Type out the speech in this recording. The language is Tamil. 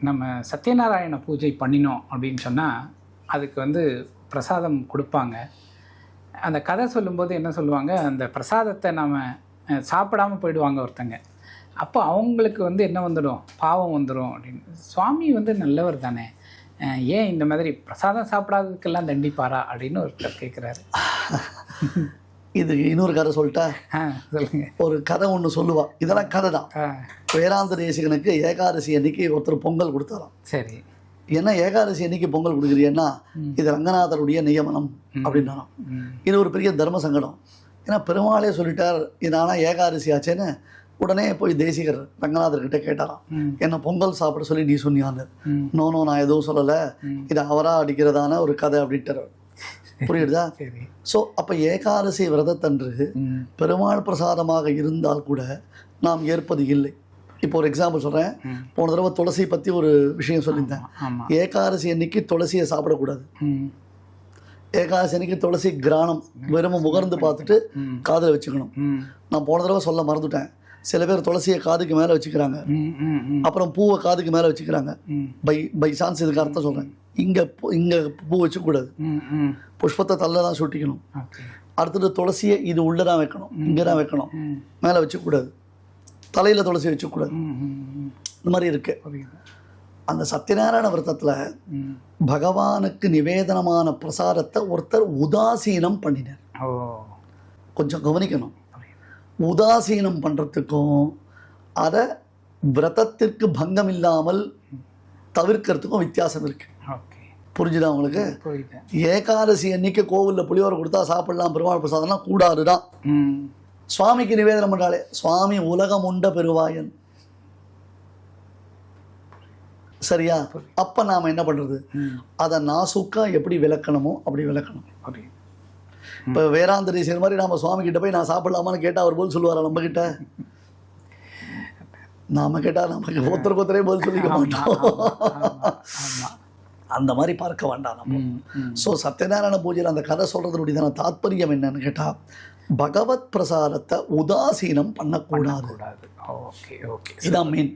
நம்ம சத்யநாராயண பூஜை பண்ணினோம் அப்படின்னு சொன்னால் அதுக்கு வந்து பிரசாதம் கொடுப்பாங்க. அந்த கதை சொல்லும்போது என்ன சொல்லுவாங்க, அந்த பிரசாதத்தை நம்ம சாப்பிடாமல் போயிடுவாங்க ஒருத்தங்க. அப்போ அவங்களுக்கு வந்து என்ன வந்துடும், பாவம் வந்துடும் அப்படின்னு. சுவாமி வந்து நல்லவர் தானே, ஏன் இந்த மாதிரி பிரசாதம் சாப்பிடாததுக்கெல்லாம் தண்டிப்பாரா அப்படின்னு ஒருத்தர் கேட்குறாரு. இது இன்னொரு கதை சொல்லிட்டா? சொல்லுங்க. ஒரு கதை ஒன்று சொல்லுவா, இதெல்லாம் கதை தான். வேதாந்த தேசிகனுக்கு ஏகாதசி அன்னைக்கு ஒருத்தர் பொங்கல் கொடுத்தாராம். சரி. ஏன்னா ஏகாதசி அன்னைக்கு பொங்கல் கொடுக்குறீன்னா இது ரங்கநாதருடைய நியமனம் அப்படின்னாராம். இது ஒரு பெரிய தர்ம சங்கடம். ஏன்னா பெருமாளே சொல்லிட்டார் இது, ஆனால் ஏகாதசி ஆச்சேன்னு உடனே போய் தேசிகர் ரங்கநாதர்கிட்ட கேட்டாராம், என்ன பொங்கல் சாப்பிட சொல்லி நீ சொன்னியான்னு. நோ நான் எதுவும் சொல்லலை, இது அவராக அடிக்கிறதான ஒரு கதை அப்படின்ட்டு. புரியுதா? ஸோ அப்போ ஏகாதசி விரதத்தன்று பெருமாள் பிரசாதமாக இருந்தால் கூட நாம் ஏற்பது இல்லை. இப்போ ஒரு எக்ஸாம்பிள் சொல்கிறேன். போன தடவை துளசி பற்றி ஒரு விஷயம் சொல்லியிருந்தேன். ஏகாதசி அன்னைக்கு துளசியை சாப்பிடக்கூடாது. ஏகாதசி அன்னைக்கு துளசி கிரானம் வெறும் முகர்ந்து பார்த்துட்டு காதில் வச்சுக்கணும். நான் போன தடவை சொல்ல மறந்துட்டேன். சில பேர் துளசியை காதுக்கு மேலே வச்சுக்கிறாங்க, அப்புறம் பூவை காதுக்கு மேலே வச்சுக்கிறாங்க. பை சான்ஸ் இதுக்கு அர்த்தம் சொல்கிறேன். இங்கே பூ வச்சுக்கூடாது, புஷ்பத்தை தள்ள தான் சுட்டிக்கணும். அடுத்தது துளசியை இது உள்ளே தான் வைக்கணும், இங்கே தான் வைக்கணும், மேலே வச்சுக்கூடாது. தலையில் துளசி வச்சுக்கூடாது. இந்த மாதிரி இருக்கு. அந்த சத்யநாராயண விரதத்தில் பகவானுக்கு நிவேதனமான பிரசாதத்தை ஒருத்தர் உதாசீனம் பண்ணினார். கொஞ்சம் கவனிக்கணும். உதாசீனம் பண்ணுறதுக்கும் அதை விரதத்திற்கு பங்கம் இல்லாமல் தவிர்க்கிறதுக்கும் வித்தியாசம் இருக்கு. புரிஞ்சுதா உங்களுக்கு? ஏகாதசி அன்னைக்கு கோவிலில் புளியோரை கொடுத்தா சாப்பிடலாம், பெருமாள் பிரசாதம்லாம் கூடாதுதான். சுவாமிக்கு நிவேதனம் பண்ணாலே சுவாமி உலகம் உண்ட பெருவாயன், சரியா? அப்போ நாம் என்ன பண்ணுறது, அதை நாசுக்கா எப்படி விளக்கணுமோ அப்படி விளக்கணும். இப்போ வேதாந்த தேசிகர் மாதிரி நாம் சுவாமி கிட்ட போய் நான் சாப்பிடலாமான்னு கேட்டால் அவர் போல் சொல்லுவாரா? நம்ம கிட்ட நாம கேட்டால் நமக்கு ஒருத்தரே போல் சொல்லிக்க மாட்டோம். அந்த மாதிரி பார்க்க வேண்டாம் நம்ம. ஸோ சத்யநாராயண பூஜையில் அந்த கதை சொல்றதுனுடைய தாத்பரியம் என்னன்னு கேட்டால், பகவத் பிரசாதத்தை உதாசீனம் பண்ணக்கூடாது. இதான் மெயின்.